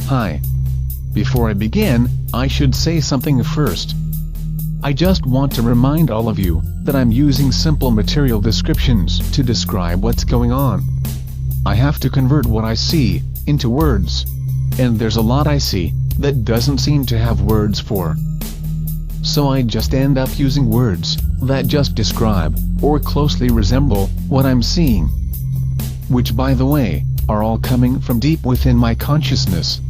Hi. Before I begin, I should say something first. I just want to remind all of you that I'm using simple material descriptions to describe what's going on. I have to convert what I see into words. And there's a lot I see that doesn't seem to have words for. So I just end up using words that just describe or closely resemble what I'm seeing. Which, by the way, are all coming from deep within my consciousness.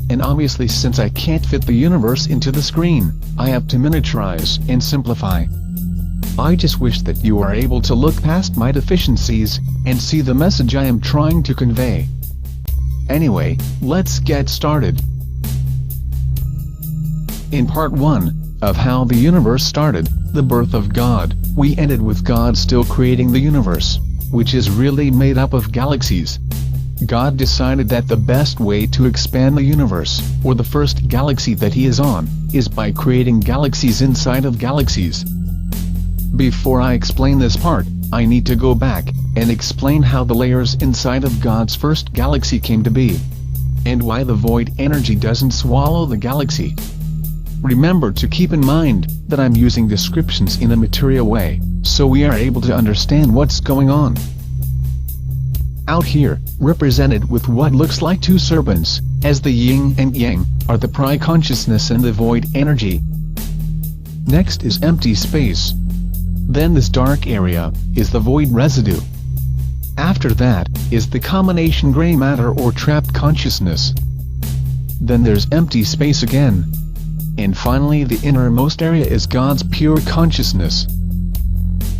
And obviously, since I can't fit the universe into the screen, I have to miniaturize and simplify. I just wish that you are able to look past my deficiencies and see the message I am trying to convey. Anyway, let's get started. In part 1 of How the Universe Started, the Birth of God, we ended with God still creating the universe, which is really made up of galaxies. God decided that the best way to expand the universe, or the first galaxy that he is on, is by creating galaxies inside of galaxies. Before I explain this part, I need to go back and explain how the layers inside of God's first galaxy came to be, and why the void energy doesn't swallow the galaxy. Remember to keep in mind that I'm using descriptions in a material way, so we are able to understand what's going on. Out here, represented with what looks like two serpents, as the yin and yang, are the prime-consciousness and the void energy. Next is empty space. Then this dark area is the void residue. After that is the combination gray matter or trapped consciousness. Then there's empty space again. And finally, the innermost area is God's pure consciousness.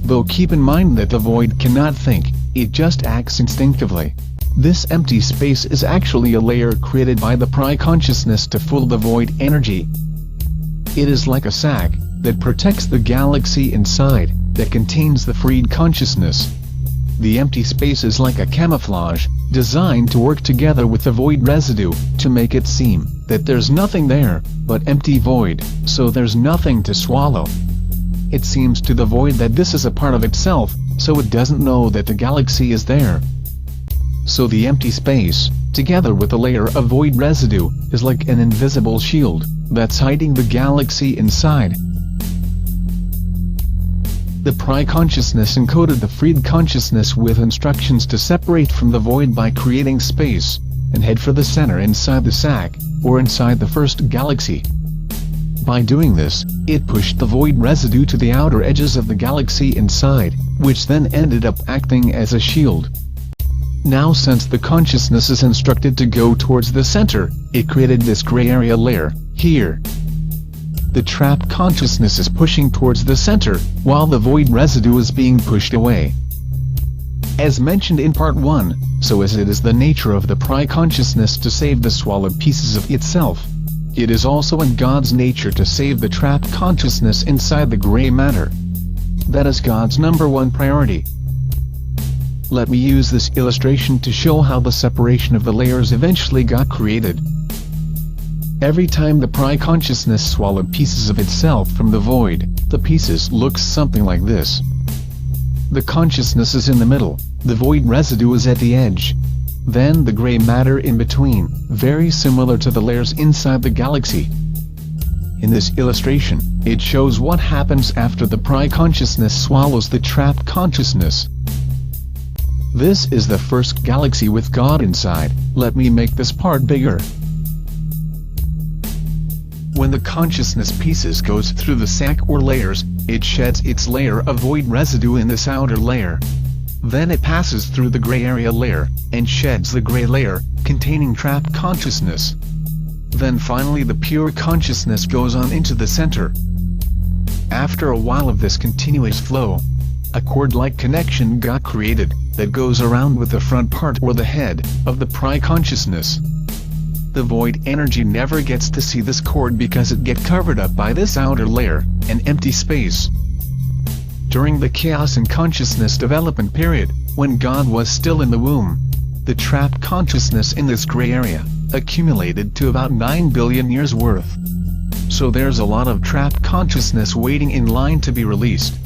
Though keep in mind that the void cannot think, it just acts instinctively. This empty space is actually a layer created by the prime-consciousness to fool the void energy. It is like a sac that protects the galaxy inside, that contains the freed consciousness. The empty space is like a camouflage, designed to work together with the void residue, to make it seem that there's nothing there, but empty void, so there's nothing to swallow. It seems to the void that this is a part of itself, so it doesn't know that the galaxy is there. So the empty space, together with a layer of void residue, is like an invisible shield that's hiding the galaxy inside. The prime-consciousness encoded the freed consciousness with instructions to separate from the void by creating space, and head for the center inside the sac, or inside the first galaxy. By doing this, it pushed the void residue to the outer edges of the galaxy inside, which then ended up acting as a shield. Now, since the consciousness is instructed to go towards the center, it created this gray area layer, here. The trapped consciousness is pushing towards the center, while the void residue is being pushed away. As mentioned in part 1, so as it is the nature of the prime-consciousness to save the swallowed pieces of itself, it is also in God's nature to save the trapped consciousness inside the gray matter. That is God's #1 priority. Let me use this illustration to show how the separation of the layers eventually got created. Every time the prime-consciousness swallowed pieces of itself from the void, the pieces look something like this. The consciousness is in the middle, the void residue is at the edge. Then the gray matter in between, very similar to the layers inside the galaxy. In this illustration, it shows what happens after the prime-consciousness swallows the trapped consciousness. This is the first galaxy with God inside. Let me make this part bigger. When the consciousness pieces goes through the sac or layers, it sheds its layer of void residue in this outer layer. Then it passes through the gray area layer, and sheds the gray layer, containing trapped consciousness. Then finally the pure consciousness goes on into the center. After a while of this continuous flow, a cord-like connection got created, that goes around with the front part or the head, of the prime-consciousness. The void energy never gets to see this cord because it gets covered up by this outer layer, an empty space. During the chaos and consciousness development period, when God was still in the womb, the trapped consciousness in this gray area accumulated to about 9 billion years worth. So there's a lot of trapped consciousness waiting in line to be released.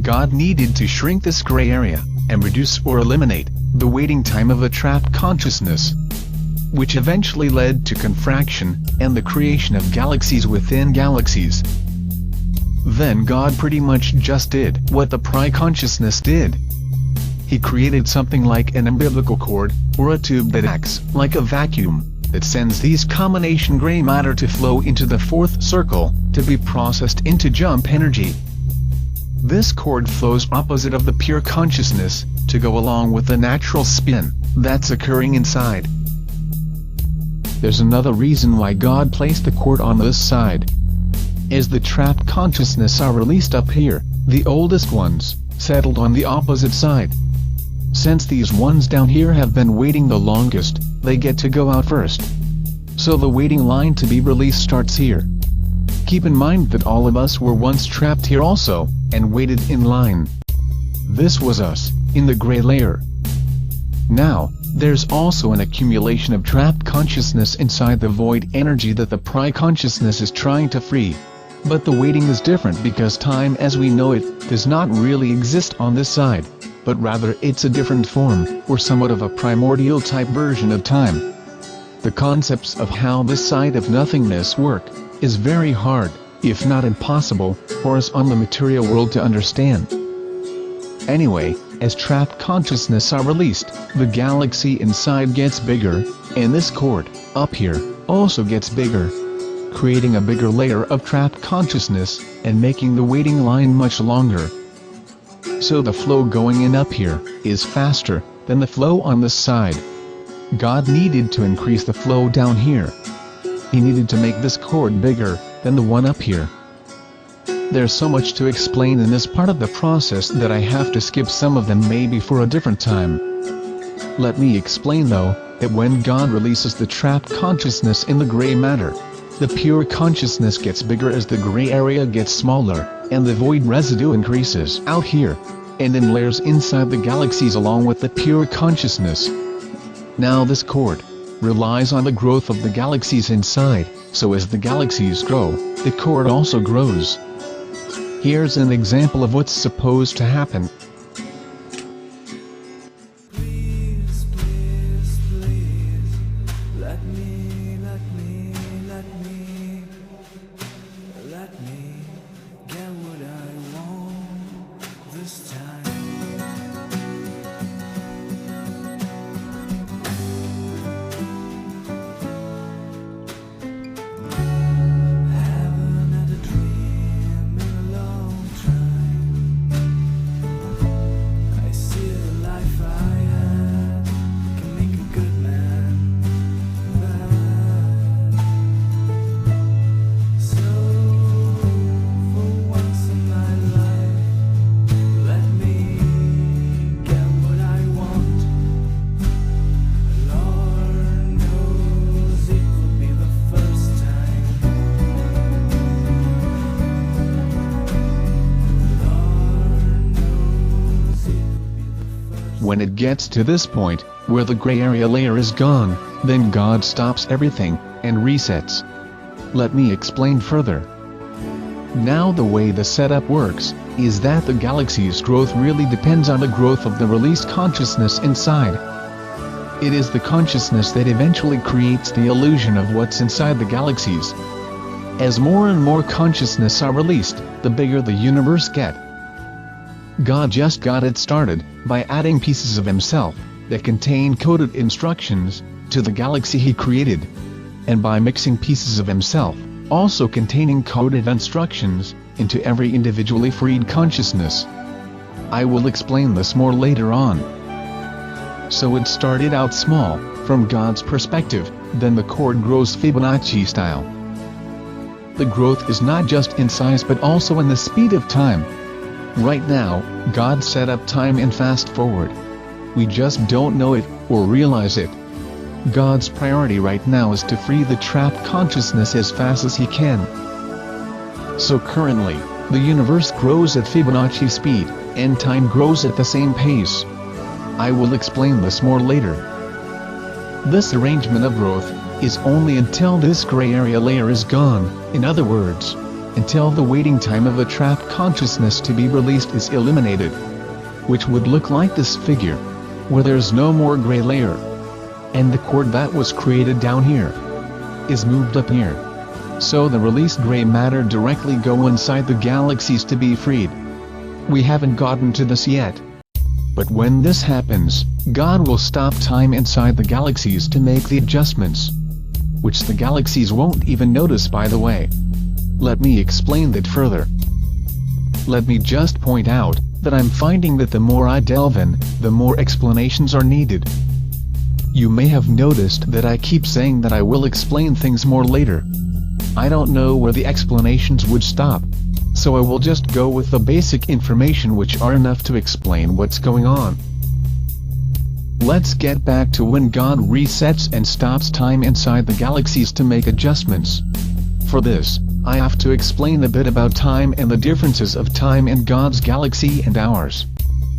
God needed to shrink this gray area, and reduce or eliminate the waiting time of a trapped consciousness. which eventually led to contraction, and the creation of galaxies within galaxies. Then God pretty much just did what the Pre-consciousness did. He created something like an umbilical cord, or a tube that acts like a vacuum, that sends these combination gray matter to flow into the fourth circle, to be processed into jump energy. This cord flows opposite of the pure consciousness, to go along with the natural spin that's occurring inside. There's another reason why God placed the cord on this side. As the trapped consciousness are released up here, the oldest ones settled on the opposite side. Since these ones down here have been waiting the longest, they get to go out first. So the waiting line to be released starts here. Keep in mind that all of us were once trapped here also, and waited in line. This was us, in the gray layer. Now, there's also an accumulation of trapped consciousness inside the void energy that the Pre-consciousness is trying to free. But the waiting is different because time as we know it does not really exist on this side, but rather it's a different form, or somewhat of a primordial type version of time. The concepts of how this side of nothingness work is very hard, if not impossible, for us on the material world to understand. Anyway, as trapped consciousness are released, the galaxy inside gets bigger, and this cord, up here, also gets bigger, creating a bigger layer of trapped consciousness, and making the waiting line much longer. So the flow going in up here is faster than the flow on this side. God needed to increase the flow down here. He needed to make this cord bigger than the one up here. There's so much to explain in this part of the process that I have to skip some of them maybe for a different time. Let me explain though, that when God releases the trapped consciousness in the gray matter, the pure consciousness gets bigger as the gray area gets smaller, and the void residue increases out here, and in layers inside the galaxies along with the pure consciousness. Now this cord relies on the growth of the galaxies inside, so as the galaxies grow, the cord also grows. Here's an example of what's supposed to happen. Please, please, please, let me get what I want this time. Haven't had a dream in a long time. I see the life I had can make a good man bad. So for once in my life, let me get what I want. Lord knows it will be the first time. Lord knows it will be the first. When it gets to this point, where the gray area layer is gone, then God stops everything, and resets. Let me explain further. Now the way the setup works, is that the galaxy's growth really depends on the growth of the released consciousness inside. It is the consciousness that eventually creates the illusion of what's inside the galaxies. As more and more consciousness are released, the bigger the universe get. God just got it started, by adding pieces of himself, that contain coded instructions, to the galaxy he created. And by mixing pieces of himself, also containing coded instructions, into every individually freed consciousness. I will explain this more later on. So it started out small, from God's perspective, then the cord grows Fibonacci style. The growth is not just in size but also in the speed of time. Right now, God set up time and fast forward. We just don't know it, or realize it. God's priority right now is to free the trapped consciousness as fast as he can. So currently, the universe grows at Fibonacci speed, and time grows at the same pace. I will explain this more later. This arrangement of growth is only until this gray area layer is gone, in other words, until the waiting time of the trapped consciousness to be released is eliminated. Which would look like this figure, where there's no more gray layer. and the cord that was created down here is moved up here. So the released gray matter directly go inside the galaxies to be freed. We haven't gotten to this yet. But when this happens, God will stop time inside the galaxies to make the adjustments, which the galaxies won't even notice, by the way. Let me explain that further. Let me just point out that I'm finding that the more I delve in, the more explanations are needed. You may have noticed that I keep saying that I will explain things more later. I don't know where the explanations would stop, so I will just go with the basic information which are enough to explain what's going on. Let's get back to when God resets and stops time inside the galaxies to make adjustments. For this, I have to explain a bit about time and the differences of time in God's galaxy and ours,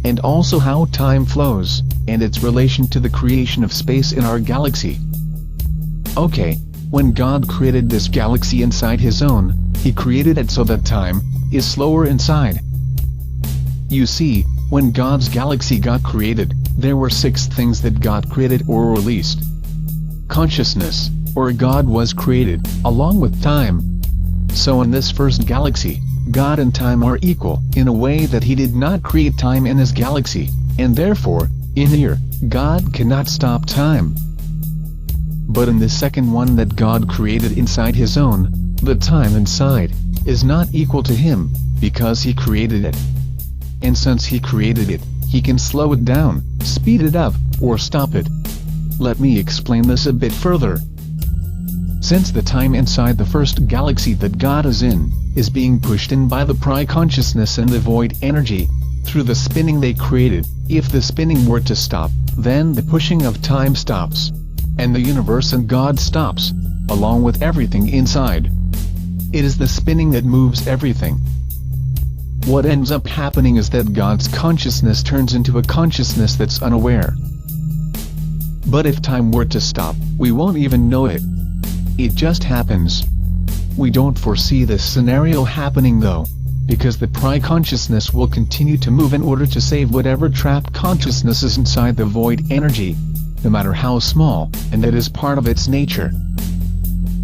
and also how time flows, and its relation to the creation of space in our galaxy. Okay, when God created this galaxy inside His own, He created it so that time is slower inside. You see, when God's galaxy got created, there were 6 things that God created or released. Consciousness, or God, was created, along with time. So in this first galaxy, God and time are equal in a way that He did not create time in His galaxy, and therefore, in here, God cannot stop time. But in the second one that God created inside His own, the time inside is not equal to Him, because He created it. And since He created it, He can slow it down, speed it up, or stop it. Let me explain this a bit further. Since the time inside the first galaxy that God is in, is being pushed in by the pre-consciousness and the void energy, through the spinning they created, if the spinning were to stop, then the pushing of time stops, and the universe and God stops, along with everything inside. It is the spinning that moves everything. What ends up happening is that God's consciousness turns into a consciousness that's unaware. But if time were to stop, we won't even know it. It just happens. We don't foresee this scenario happening though, because the pre-consciousness will continue to move in order to save whatever trapped consciousness is inside the void energy, no matter how small, and that is part of its nature.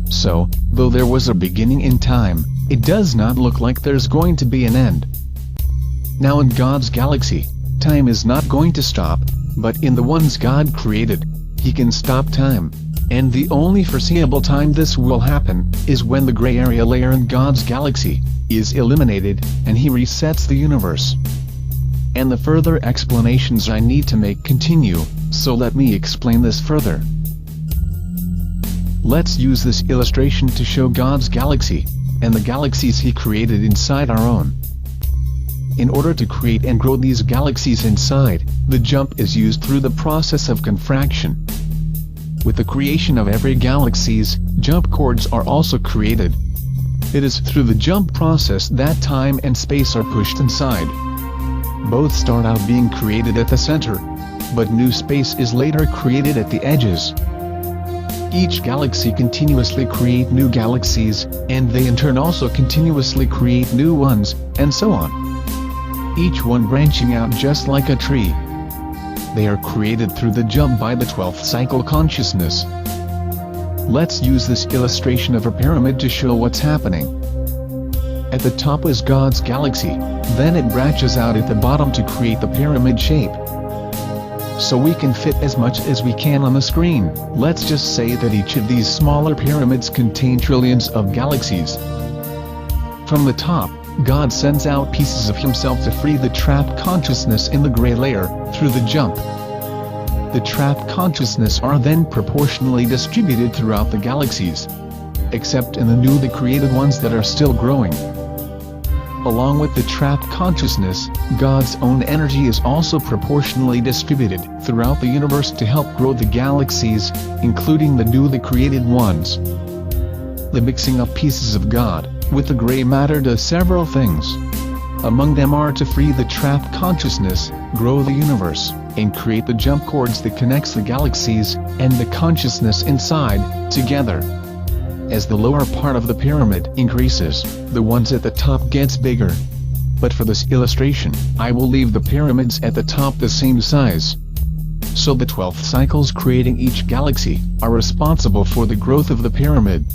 So, though there was a beginning in time, it does not look like there's going to be an end. Now in God's galaxy, time is not going to stop, but in the ones God created, He can stop time. And the only foreseeable time this will happen, is when the gray area layer in God's galaxy is eliminated, and He resets the universe. And the further explanations I need to make continue, so let me explain this further. Let's use this illustration to show God's galaxy, and the galaxies He created inside our own. In order to create and grow these galaxies inside, the jump is used through the process of contraction. With the creation of every galaxies, jump cords are also created. It is through the jump process that time and space are pushed inside. Both start out being created at the center, but new space is later created at the edges. Each galaxy continuously create new galaxies, and they in turn also continuously create new ones, and so on. Each one branching out just like a tree. They are created through the jump by the 12th cycle consciousness. Let's use this illustration of a pyramid to show what's happening. At the top is God's galaxy, then it branches out at the bottom to create the pyramid shape. So we can fit as much as we can on the screen. Let's just say that each of these smaller pyramids contain trillions of galaxies. From the top, God sends out pieces of Himself to free the trapped consciousness in the gray layer, through the jump. The trapped consciousness are then proportionally distributed throughout the galaxies, except in the newly created ones that are still growing. Along with the trapped consciousness, God's own energy is also proportionally distributed throughout the universe to help grow the galaxies, including the newly created ones. The mixing up pieces of God with the gray matter does several things. Among them are to free the trapped consciousness, grow the universe, and create the jump cords that connects the galaxies and the consciousness inside together. As the lower part of the pyramid increases, the ones at the top gets bigger. But for this illustration, I will leave the pyramids at the top the same size. So the 12 cycles creating each galaxy are responsible for the growth of the pyramid.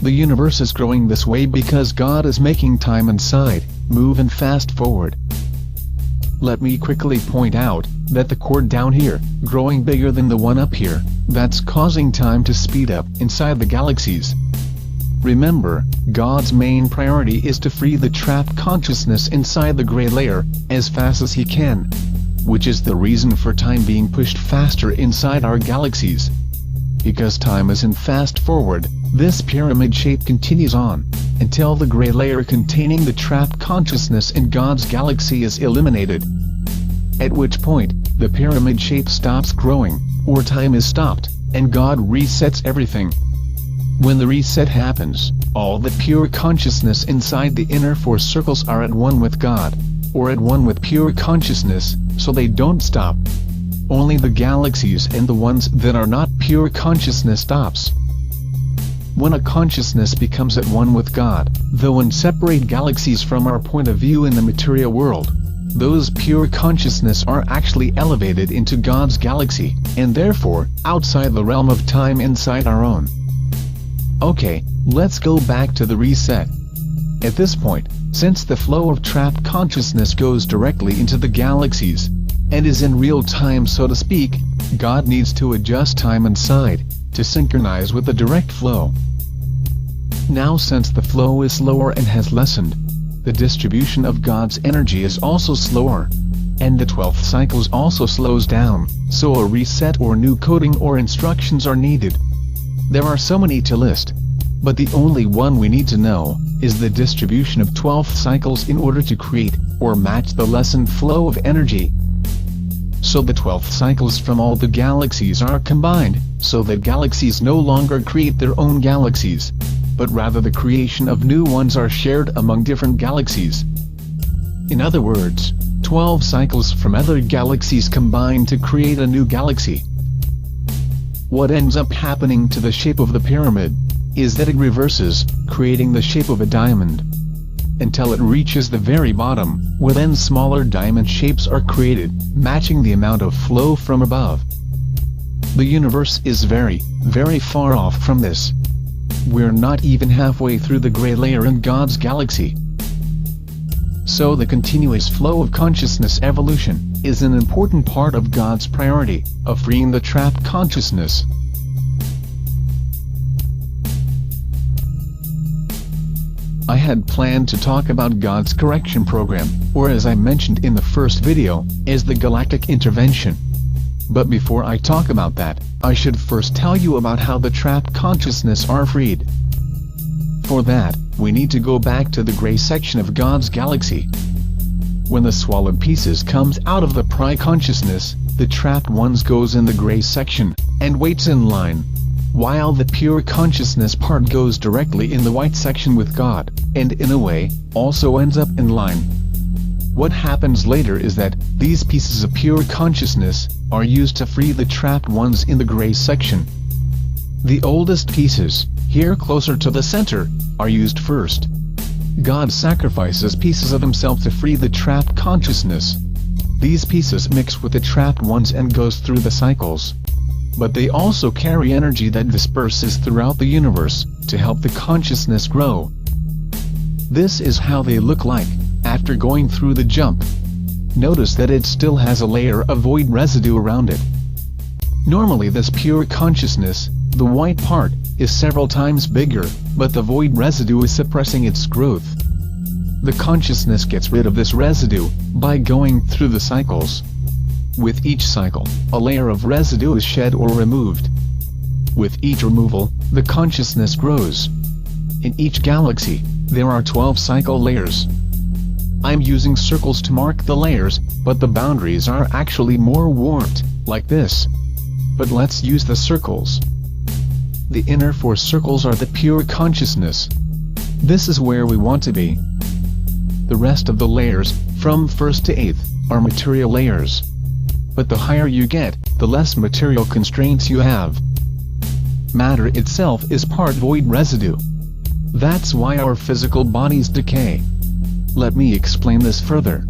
The universe is growing this way because God is making time inside move and fast forward. Let me quickly point out that the cord down here, growing bigger than the one up here, that's causing time to speed up inside the galaxies. Remember, God's main priority is to free the trapped consciousness inside the gray layer as fast as he can, which is the reason for time being pushed faster inside our galaxies. Because time is in fast forward, this pyramid shape continues on until the gray layer containing the trapped consciousness in God's galaxy is eliminated. At which point, the pyramid shape stops growing, or time is stopped, and God resets everything. When the reset happens, all the pure consciousness inside the inner 4 circles are at one with God, or at one with pure consciousness, so they don't stop. Only the galaxies and the ones that are not pure consciousness stops. When a consciousness becomes at one with God, though in separate galaxies from our point of view in the material world, those pure consciousness are actually elevated into God's galaxy, and therefore, outside the realm of time inside our own. Okay, let's go back to the reset. At this point, since the flow of trapped consciousness goes directly into the galaxies, and is in real time so to speak, God needs to adjust time inside, to synchronize with the direct flow. Now since the flow is slower and has lessened, the distribution of God's energy is also slower, and the 12th cycles also slows down, so a reset or new coding or instructions are needed. There are so many to list, but the only one we need to know is the distribution of 12 cycles in order to create or match the lessened flow of energy. So the 12 cycles from all the galaxies are combined, so that galaxies no longer create their own galaxies, but rather the creation of new ones are shared among different galaxies. In other words, 12 cycles from other galaxies combine to create a new galaxy. What ends up happening to the shape of the pyramid is that it reverses, creating the shape of a diamond, until it reaches the very bottom, where then smaller diamond shapes are created, matching the amount of flow from above. The universe is very, very far off from this. We're not even halfway through the gray layer in God's galaxy. So the continuous flow of consciousness evolution is an important part of God's priority of freeing the trapped consciousness. I had planned to talk about God's correction program, or as I mentioned in the first video, as the galactic intervention. But before I talk about that, I should first tell you about how the trapped consciousness are freed. For that, we need to go back to the gray section of God's galaxy. When the swallowed pieces comes out of the pri-consciousness, the trapped ones goes in the gray section, and waits in line, while the pure consciousness part goes directly in the white section with God, and in a way, also ends up in line. What happens later is that, these pieces of pure consciousness, are used to free the trapped ones in the gray section. The oldest pieces, here closer to the center, are used first. God sacrifices pieces of himself to free the trapped consciousness. These pieces mix with the trapped ones and goes through the cycles. But they also carry energy that disperses throughout the universe, to help the consciousness grow. This is how they look like, after going through the jump. Notice that it still has a layer of void residue around it. Normally this pure consciousness, the white part, is several times bigger, but the void residue is suppressing its growth. The consciousness gets rid of this residue, by going through the cycles. With each cycle, a layer of residue is shed or removed. With each removal, the consciousness grows. In each galaxy, there are 12 cycle layers. I'm using circles to mark the layers, but the boundaries are actually more warped, like this. But let's use the circles. The inner 4 circles are the pure consciousness. This is where we want to be. The rest of the layers, from 1st to 8th, are material layers. But the higher you get, the less material constraints you have. Matter itself is part void residue. That's why our physical bodies decay. Let me explain this further.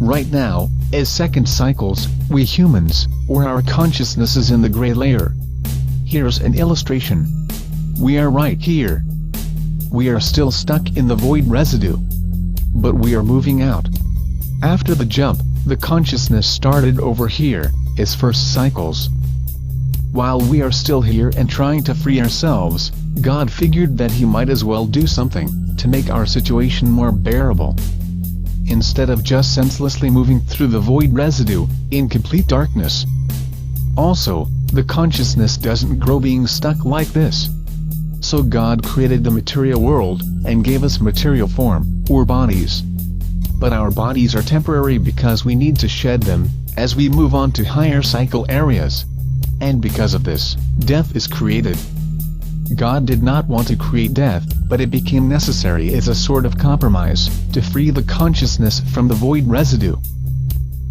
Right now, as second cycles, we humans, or our consciousness is in the gray layer. Here's an illustration. We are right here. We are still stuck in the void residue. But we are moving out. After the jump, the consciousness started over here, as first cycles. While we are still here and trying to free ourselves, God figured that He might as well do something to make our situation more bearable. Instead of just senselessly moving through the void residue, in complete darkness. Also, the consciousness doesn't grow being stuck like this. So God created the material world, and gave us material form, or bodies. But our bodies are temporary because we need to shed them, as we move on to higher cycle areas. And because of this, death is created. God did not want to create death, but it became necessary as a sort of compromise, to free the consciousness from the void residue.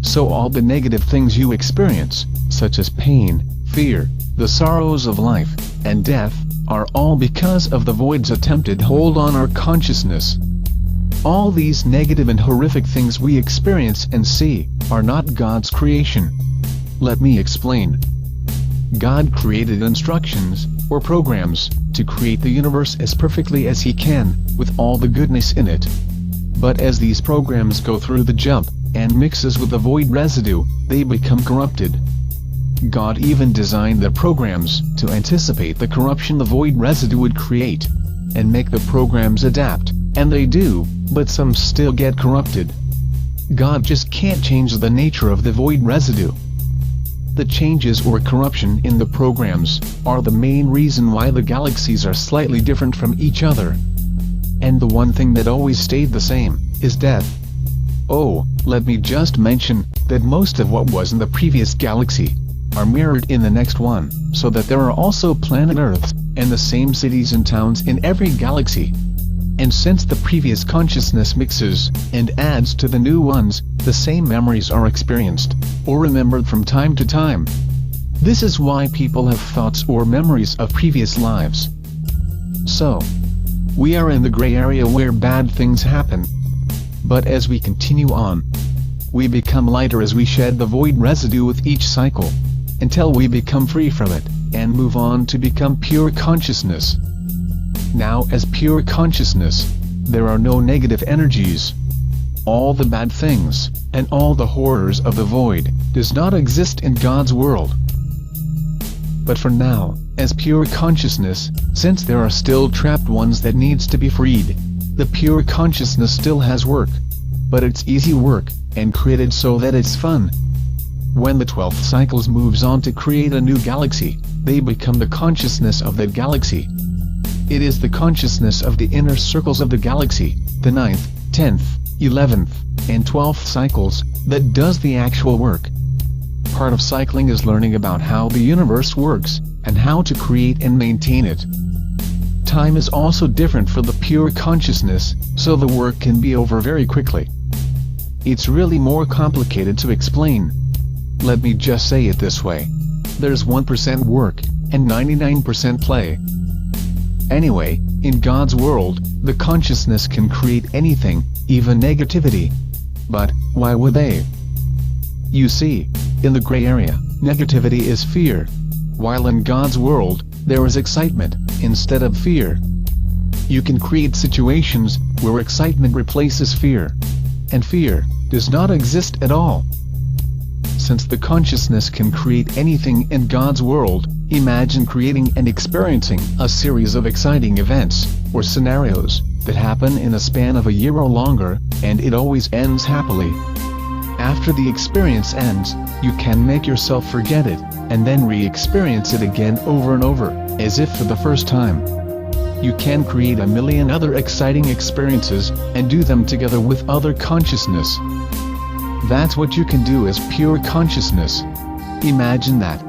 So all the negative things you experience, such as pain, fear, the sorrows of life, and death, are all because of the void's attempted hold on our consciousness. All these negative and horrific things we experience and see, are not God's creation. Let me explain. God created instructions, or programs, to create the universe as perfectly as He can, with all the goodness in it. But as these programs go through the jump, and mixes with the void residue, they become corrupted. God even designed the programs to anticipate the corruption the void residue would create, and make the programs adapt, and they do, but some still get corrupted. God just can't change the nature of the void residue. The changes or corruption in the programs are the main reason why the galaxies are slightly different from each other. And the one thing that always stayed the same is death. Oh, let me just mention that most of what was in the previous galaxy are mirrored in the next one, so that there are also planet Earths and the same cities and towns in every galaxy. And since the previous consciousness mixes and adds to the new ones, the same memories are experienced or remembered from time to time. This is why people have thoughts or memories of previous lives. So, we are in the gray area where bad things happen. But as we continue on, we become lighter as we shed the void residue with each cycle, until we become free from it, and move on to become pure consciousness. Now as pure consciousness, there are no negative energies. All the bad things, and all the horrors of the void, does not exist in God's world. But for now, as pure consciousness, since there are still trapped ones that needs to be freed, the pure consciousness still has work. But it's easy work, and created so that it's fun. When the 12th cycles moves on to create a new galaxy, they become the consciousness of that galaxy. It is the consciousness of the inner circles of the galaxy, the 9th, 10th, 11th, and 12th cycles, that does the actual work. Part of cycling is learning about how the universe works, and how to create and maintain it. Time is also different for the pure consciousness, so the work can be over very quickly. It's really more complicated to explain. Let me just say it this way. There's 1% work, and 99% play. Anyway, in God's world, the consciousness can create anything, even negativity. But, why would they? You see, in the gray area, negativity is fear. While in God's world, there is excitement, instead of fear. You can create situations where excitement replaces fear. And fear does not exist at all. Since the consciousness can create anything in God's world, imagine creating and experiencing a series of exciting events, or scenarios, that happen in a span of a year or longer, and it always ends happily. After the experience ends, you can make yourself forget it, and then re-experience it again over and over, as if for the first time. You can create a million other exciting experiences, and do them together with other consciousness. That's what you can do as pure consciousness. Imagine that.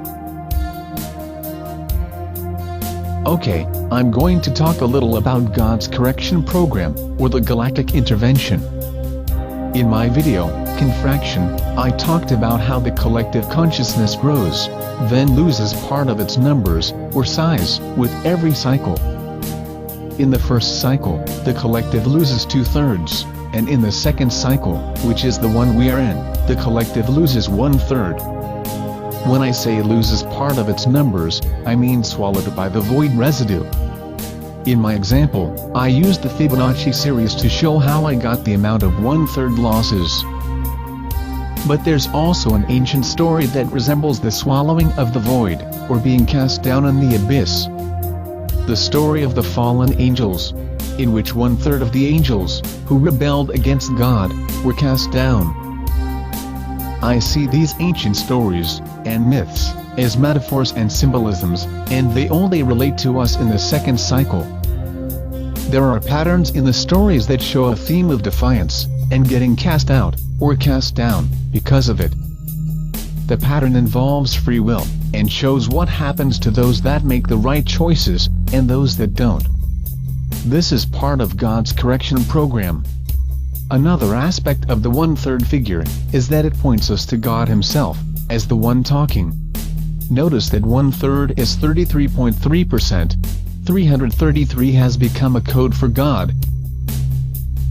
Okay, I'm going to talk a little about God's correction program, or the galactic intervention. In my video, Confraction, I talked about how the collective consciousness grows, then loses part of its numbers, or size, with every cycle. In the first cycle, the collective loses 2/3, and in the second cycle, which is the one we are in, the collective loses 1/3. When I say loses part of its numbers, I mean swallowed by the void residue. In my example, I used the Fibonacci series to show how I got the amount of 1/3 losses. But there's also an ancient story that resembles the swallowing of the void, or being cast down in the abyss. The story of the fallen angels, in which 1/3 of the angels, who rebelled against God, were cast down. I see these ancient stories, and myths, as metaphors and symbolisms, and they only relate to us in the second cycle. There are patterns in the stories that show a theme of defiance, and getting cast out, or cast down, because of it. The pattern involves free will, and shows what happens to those that make the right choices, and those that don't. This is part of God's correction program. Another aspect of the 1/3 figure is that it points us to God Himself, as the one talking. Notice that 1/3 is 33.3%. 333 has become a code for God.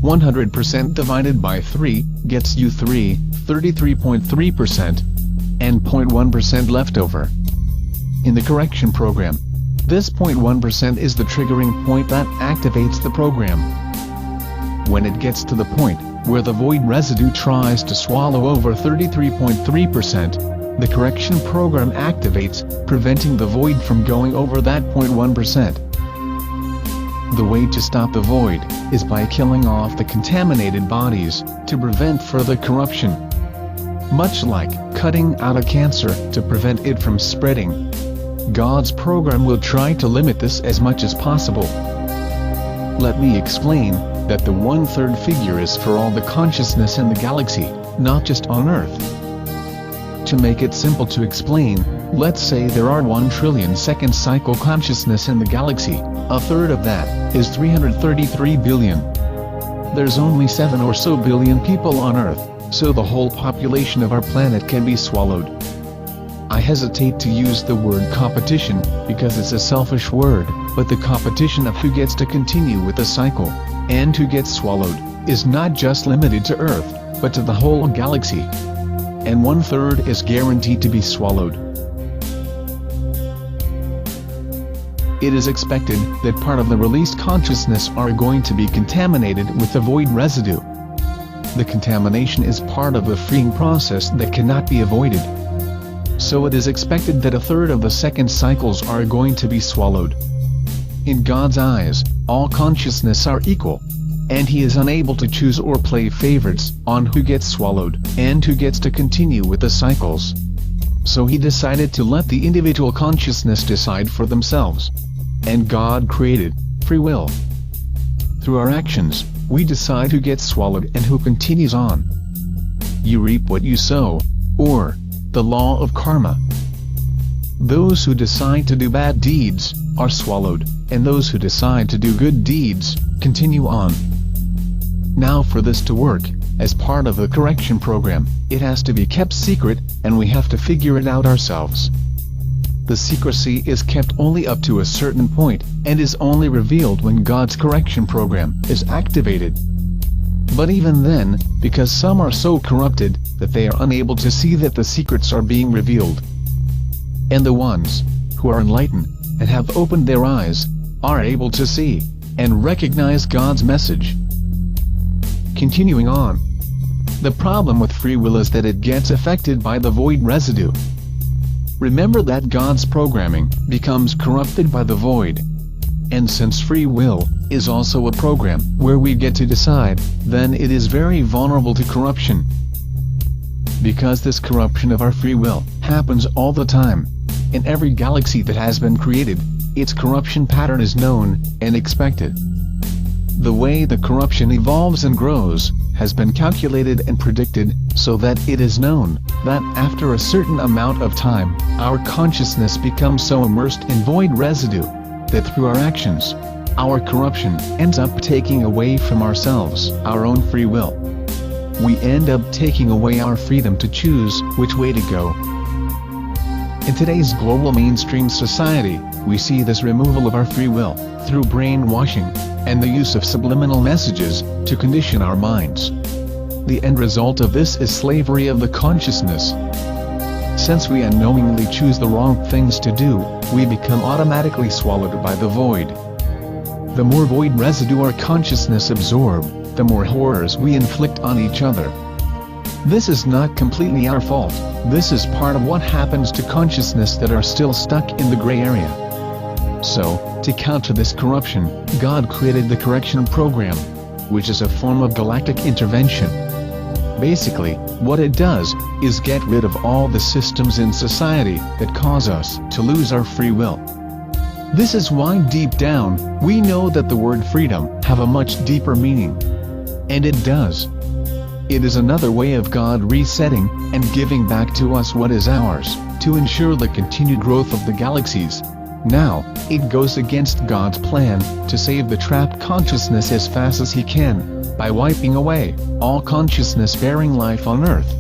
100% divided by 3 gets you 3, 33.3%, and 0.1% left over. In the correction program, this 0.1% is the triggering point that activates the program. When it gets to the point where the void residue tries to swallow over 33.3%, the correction program activates, preventing the void from going over that 0.1%. The way to stop the void is by killing off the contaminated bodies to prevent further corruption. Much like cutting out a cancer to prevent it from spreading, God's program will try to limit this as much as possible. Let me explain that the 1/3 figure is for all the consciousness in the galaxy, not just on Earth. To make it simple to explain, let's say there are 1 trillion second cycle consciousness in the galaxy. A third of that is 333 billion. There's only 7 or so billion people on Earth, so the whole population of our planet can be swallowed. I hesitate to use the word competition, because it's a selfish word, but the competition of who gets to continue with the cycle, and who gets swallowed, is not just limited to Earth, but to the whole galaxy. And 1/3 is guaranteed to be swallowed. It is expected that part of the released consciousness are going to be contaminated with the void residue. The contamination is part of the freeing process that cannot be avoided. So it is expected that 1/3 of the second cycles are going to be swallowed. In God's eyes, all consciousness are equal, and He is unable to choose or play favorites on who gets swallowed and who gets to continue with the cycles. So He decided to let the individual consciousness decide for themselves. And God created free will. Through our actions, we decide who gets swallowed and who continues on. You reap what you sow, or the law of karma. Those who decide to do bad deeds are swallowed, and those who decide to do good deeds continue on. Now for this to work, as part of the correction program, it has to be kept secret, and we have to figure it out ourselves. The secrecy is kept only up to a certain point, and is only revealed when God's correction program is activated. But even then, because some are so corrupted that they are unable to see that the secrets are being revealed. And the ones who are enlightened and have opened their eyes are able to see and recognize God's message. Continuing on. The problem with free will is that it gets affected by the void residue. Remember that God's programming becomes corrupted by the void. And since free will is also a program where we get to decide, then it is very vulnerable to corruption. Because this corruption of our free will happens all the time. In every galaxy that has been created, its corruption pattern is known and expected. The way the corruption evolves and grows has been calculated and predicted, so that it is known that after a certain amount of time, our consciousness becomes so immersed in void residue that through our actions, our corruption ends up taking away from ourselves our own free will. We end up taking away our freedom to choose which way to go. In today's global mainstream society, we see this removal of our free will, through brainwashing, and the use of subliminal messages, to condition our minds. The end result of this is slavery of the consciousness. Since we unknowingly choose the wrong things to do, we become automatically swallowed by the void. The more void residue our consciousness absorbs, the more horrors we inflict on each other. This is not completely our fault. This is part of what happens to consciousness that are still stuck in the gray area. So, to counter this corruption, God created the correction program, which is a form of galactic intervention. Basically, what it does is get rid of all the systems in society that cause us to lose our free will. This is why deep down, we know that the word freedom have a much deeper meaning. And it does. It is another way of God resetting and giving back to us what is ours, to ensure the continued growth of the galaxies. Now, it goes against God's plan to save the trapped consciousness as fast as He can, by wiping away all consciousness-bearing life on Earth.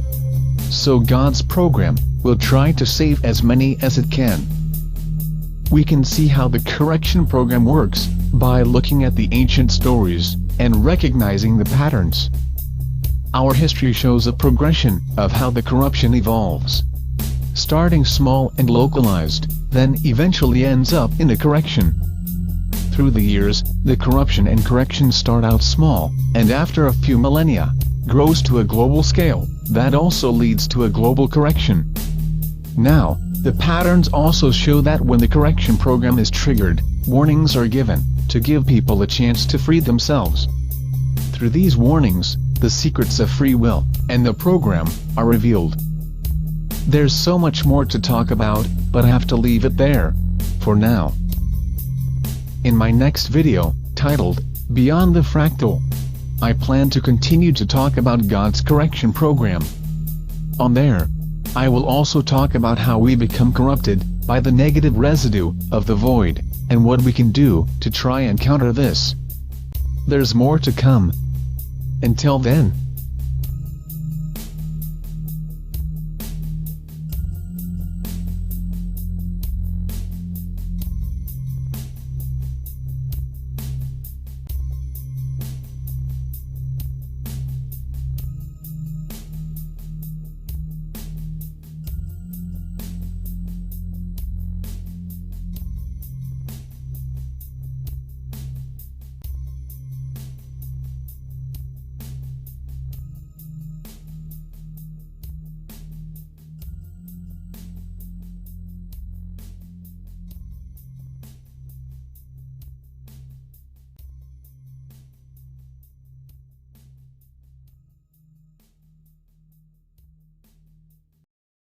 So God's program will try to save as many as it can. We can see how the correction program works by looking at the ancient stories and recognizing the patterns. Our history shows a progression of how the corruption evolves. Starting small and localized, then eventually ends up in a correction. Through the years, the corruption and correction start out small, and after a few millennia, grows to a global scale, that also leads to a global correction. Now, the patterns also show that when the correction program is triggered, warnings are given, to give people a chance to free themselves. Through these warnings, the secrets of free will, and the program, are revealed. There's so much more to talk about, but I have to leave it there, for now. In my next video, titled, Beyond the Fractal, I plan to continue to talk about God's correction program. On there, I will also talk about how we become corrupted by the negative residue of the void, and what we can do to try and counter this. There's more to come. Until then.